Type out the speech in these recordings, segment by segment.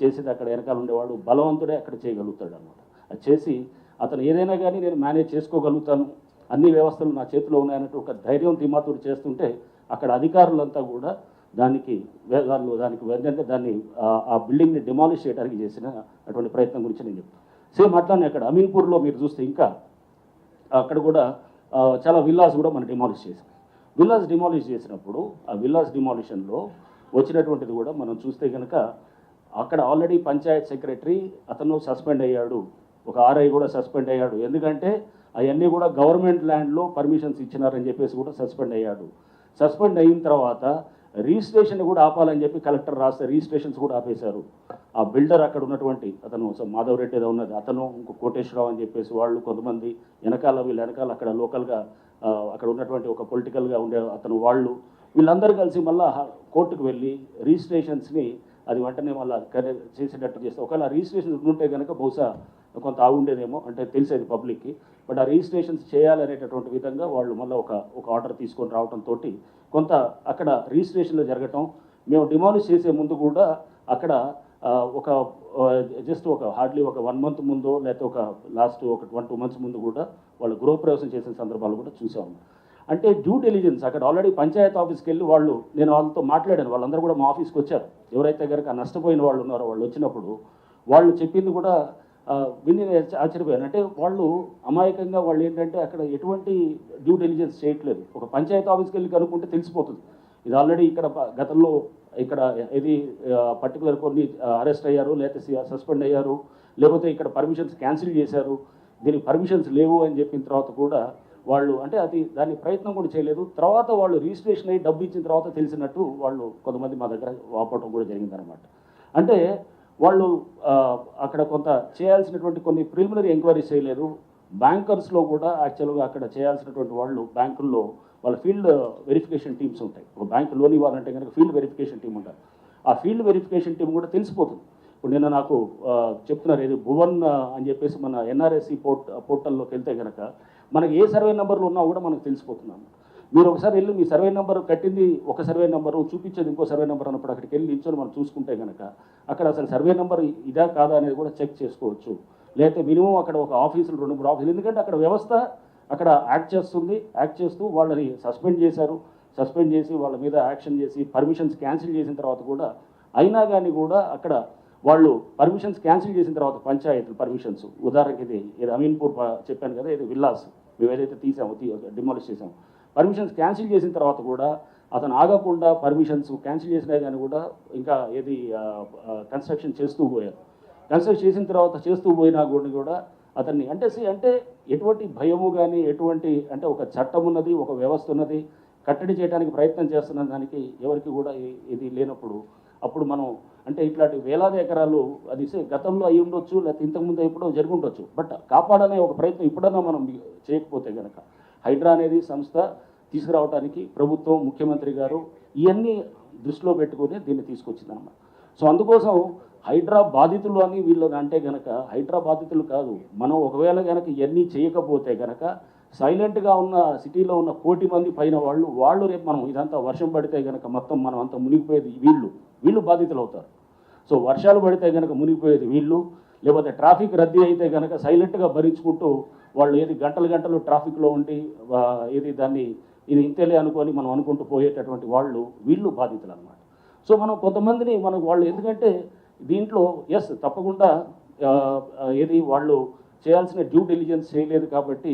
చేసేది అక్కడ వెనకాల ఉండేవాడు బలవంతుడే అక్కడ చేయగలుగుతాడు అనమాట. అది చేసి అతను ఏదైనా కానీ నేను మేనేజ్ చేసుకోగలుగుతాను, అన్ని వ్యవస్థలు నా చేతిలో ఉన్నాయన్నట్టు ఒక ధైర్యం ధీమాతుడు చేస్తుంటే అక్కడ అధికారులంతా కూడా వాళ్ళు దానికి ఏంటంటే దాన్ని ఆ బిల్డింగ్ని డిమాలిష్ చేయడానికి చేసిన అటువంటి ప్రయత్నం గురించి నేను చెప్తాను. సేమ్ అట్లానే అక్కడ అమీన్పూర్లో మీరు చూస్తే ఇంకా అక్కడ కూడా చాలా విల్లాస్ కూడా మనం డిమాలిష్ చేసాం. విల్లాస్ డిమాలిష్ చేసినప్పుడు ఆ విల్లాస్ డిమాలిషన్లో వచ్చినటువంటిది కూడా మనం చూస్తే కనుక అక్కడ ఆల్రెడీ పంచాయత్ సెక్రటరీ అతను సస్పెండ్ అయ్యాడు, ఒక ఆర్ఐ కూడా సస్పెండ్ అయ్యాడు. ఎందుకంటే అవన్నీ కూడా గవర్నమెంట్ ల్యాండ్లో పర్మిషన్స్ ఇచ్చినారని చెప్పేసి కూడా సస్పెండ్ అయ్యాడు. సస్పెండ్ అయిన తర్వాత రిజిస్ట్రేషన్ కూడా ఆపాలని చెప్పి కలెక్టర్ రాస్తే రిజిస్ట్రేషన్స్ కూడా ఆపేశారు. ఆ బిల్డర్ అక్కడ ఉన్నటువంటి అతను మాధవ్ రెడ్డి ఏదో ఉన్నది, అతను ఇంకో కోటేశ్వరరావు అని చెప్పేసి వాళ్ళు కొంతమంది వీళ్ళ వెనకాల అక్కడ లోకల్గా అక్కడ ఉన్నటువంటి ఒక పొలిటికల్గా ఉండే అతను వీళ్ళందరూ కలిసి మళ్ళీ కోర్టుకు వెళ్ళి రిజిస్ట్రేషన్స్ని అది వెంటనే మళ్ళీ చేసేటట్టు చేస్తే ఒకవేళ రిజిస్ట్రేషన్ ఉంటే కనుక బహుశా కొంత ఆగుండేదేమో, అంటే తెలిసేది పబ్లిక్కి. బట్ ఆ రిజిస్ట్రేషన్స్ చేయాలనేటటువంటి విధంగా వాళ్ళు మళ్ళీ ఒక ఆర్డర్ తీసుకొని రావడంతో కొంత అక్కడ రిజిస్ట్రేషన్లో జరగటం. మేము డిమాలిష్ చేసే ముందు కూడా అక్కడ ఒక జస్ట్ హార్డ్లీ ఒక 1 month ముందో లేకపోతే ఒక లాస్ట్ ఒక 1-2 months ముందు కూడా వాళ్ళు గృహప్రవేశం చేసిన సందర్భాలు కూడా చూసాము. అంటే డ్యూ డెలిజెన్స్ అక్కడ ఆల్రెడీ పంచాయత్ ఆఫీస్కి వెళ్ళి నేను వాళ్ళతో మాట్లాడాను, వాళ్ళందరూ కూడా మా ఆఫీస్కి వచ్చారు. ఎవరైతే కనుక నష్టపోయిన వాళ్ళు ఉన్నారో వాళ్ళు వచ్చినప్పుడు వాళ్ళు చెప్పింది కూడా విని ఆశ్చర్యపోయాను. అంటే వాళ్ళు అమాయకంగా వాళ్ళు ఏంటంటే అక్కడ ఎటువంటి డ్యూ డెలిజెన్స్ చేయట్లేదు. ఒక పంచాయత్ ఆఫీస్కి వెళ్ళి కనుక్కుంటే తెలిసిపోతుంది. ఇది ఆల్రెడీ ఇక్కడ గతంలో ఇక్కడ ఇది పర్టికులర్ కొన్ని అరెస్ట్ అయ్యారు, లేకపోతే సస్పెండ్ అయ్యారు, లేకపోతే ఇక్కడ పర్మిషన్స్ క్యాన్సిల్ చేశారు, దీనికి పర్మిషన్స్ లేవు అని చెప్పిన తర్వాత కూడా వాళ్ళు అంటే దాని ప్రయత్నం కూడా చేయలేదు. తర్వాత వాళ్ళు రిజిస్ట్రేషన్ అయ్యి డబ్బు ఇచ్చిన తర్వాత తెలిసినట్టు వాళ్ళు కొంతమంది మా దగ్గర వాపటం కూడా జరిగిందనమాట. అంటే వాళ్ళు అక్కడ కొంత చేయాల్సినటువంటి కొన్ని ప్రిలిమినరీ ఎంక్వైరీస్ చేయలేదు. బ్యాంకర్స్లో కూడా యాక్చువల్గా అక్కడ చేయాల్సినటువంటి వాళ్ళు బ్యాంకుల్లో వాళ్ళ ఫీల్డ్ వెరిఫికేషన్ టీమ్స్ ఉంటాయి. ఒక బ్యాంక్ లోన్ ఇవ్వాలంటే కనుక ఫీల్డ్ వెరిఫికేషన్ టీం ఉంటారు. ఆ ఫీల్డ్ వెరిఫికేషన్ టీం కూడా తెలిసిపోతుంది. ఇప్పుడు నిన్న నాకు చెప్తున్నారు ఏది భువన్ అని చెప్పేసి మన ఎన్ఆర్ఎస్సి పోర్టల్లోకి వెళ్తే కనుక మనకి ఏ సర్వే నెంబర్లు ఉన్నా కూడా మనకు తెలిసిపోతున్నాం. మీరు ఒకసారి వెళ్ళి మీ సర్వే నెంబర్ కట్టింది ఒక సర్వే నెంబరు, చూపించేది ఇంకో సర్వే నెంబర్ అన్నప్పుడు అక్కడికి వెళ్ళి నిల్చొని మనం చూసుకుంటే కనుక అక్కడ అసలు సర్వే నెంబర్ ఇదా కాదా అనేది కూడా చెక్ చేసుకోవచ్చు. లేకపోతే మినిమం అక్కడ ఒక ఆఫీసులు 2-3 ఆఫీసులు, ఎందుకంటే అక్కడ వ్యవస్థ అక్కడ యాక్ట్ చేస్తూ వాళ్ళని సస్పెండ్ చేశారు. సస్పెండ్ చేసి వాళ్ళ మీద యాక్షన్ చేసి పర్మిషన్స్ క్యాన్సిల్ చేసిన తర్వాత కూడా అయినా కానీ కూడా అక్కడ వాళ్ళు పర్మిషన్స్ క్యాన్సిల్ చేసిన తర్వాత పంచాయతీ పర్మిషన్స్ ఉదాహరణకి ఇది అమీన్పూర్ చెప్పాను కదా, ఇది విల్లాస్ మేము ఏదైతే డిమాలిష్ చేసాము, పర్మిషన్స్ క్యాన్సిల్ చేసిన తర్వాత కూడా అతను ఆగకుండా పర్మిషన్స్ క్యాన్సిల్ చేసినా కానీ కూడా ఇంకా కన్స్ట్రక్షన్ చేస్తూ పోయారు. కన్స్ట్రక్ట్ చేసిన తర్వాత చేస్తూ పోయినా కూడా అతన్ని అంటే ఎటువంటి భయము కానీ ఎటువంటి అంటే ఒక చట్టం ఉన్నది, ఒక వ్యవస్థ ఉన్నది, కట్టడి చేయడానికి ప్రయత్నం చేస్తున్న దానికి ఎవరికి కూడా ఇది లేనప్పుడు అప్పుడు మనం అంటే ఇట్లాంటి వేలాది ఎకరాలు అది గతంలో అయి ఉండొచ్చు, లేకపోతే ఇంతకుముందు ఎప్పుడో జరిగి ఉండొచ్చు. బట్ కాపాడనే ఒక ప్రయత్నం ఇప్పుడన్నా మనం చేయకపోతే కనుక హైడ్రా అనేది సంస్థ తీసుకురావడానికి ప్రభుత్వం ముఖ్యమంత్రి గారు ఇవన్నీ దృష్టిలో పెట్టుకుని దీన్ని తీసుకొచ్చిందన్నమాట. సో అందుకోసం హైడ్రా బాధితులు అని వీళ్ళు అంటే కనుక హైడ్రా బాధితులు కాదు. మనం ఒకవేళ కనుక ఇవన్నీ చేయకపోతే కనుక సైలెంట్గా ఉన్న సిటీలో ఉన్న 1 కోటి మంది పైన వాళ్ళు రేపు మనం ఇదంతా వర్షం పడితే కనుక మొత్తం మనం అంతా మునిగిపోయేది వీళ్ళు బాధితులు అవుతారు. సో వర్షాలు పడితే కనుక మునిగిపోయేది వీళ్ళు, లేకపోతే ట్రాఫిక్ రద్దీ అయితే కనుక సైలెంట్గా భరించుకుంటూ వాళ్ళు గంటలు ట్రాఫిక్లో ఉండి ఇది ఇంతేలే అనుకొని మనం అనుకుంటూ పోయేటటువంటి వీళ్ళు బాధితులు అనమాట. సో మనం కొంతమందిని వాళ్ళు ఎందుకంటే దీంట్లో తప్పకుండా వాళ్ళు చేయాల్సిన డ్యూ డెలిజెన్స్ చేయలేదు కాబట్టి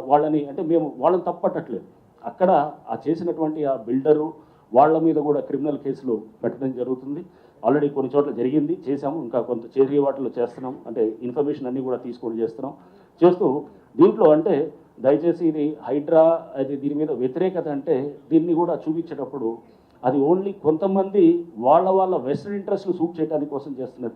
వాళ్ళని అంటే మేము వాళ్ళని తప్పట్టట్లేదు. అక్కడ చేసినటువంటి ఆ బిల్డరు వాళ్ళ మీద కూడా క్రిమినల్ కేసులు పెట్టడం జరుగుతుంది. ఆల్రెడీ కొన్ని చోట్ల చేసాము, ఇంకా కొంత చేరిగే వాటిలో చేస్తున్నాం. అంటే ఇన్ఫర్మేషన్ అన్నీ కూడా తీసుకొని చేస్తూ దీంట్లో అంటే దయచేసి ఇది హైడ్రా దీని మీద వ్యతిరేకత అంటే దీన్ని కూడా చూపించేటప్పుడు అది ఓన్లీ కొంతమంది వాళ్ళ వెస్టర్న్ ఇంట్రెస్ట్లు సూట్ చేయడానికి కోసం చేస్తున్నారు.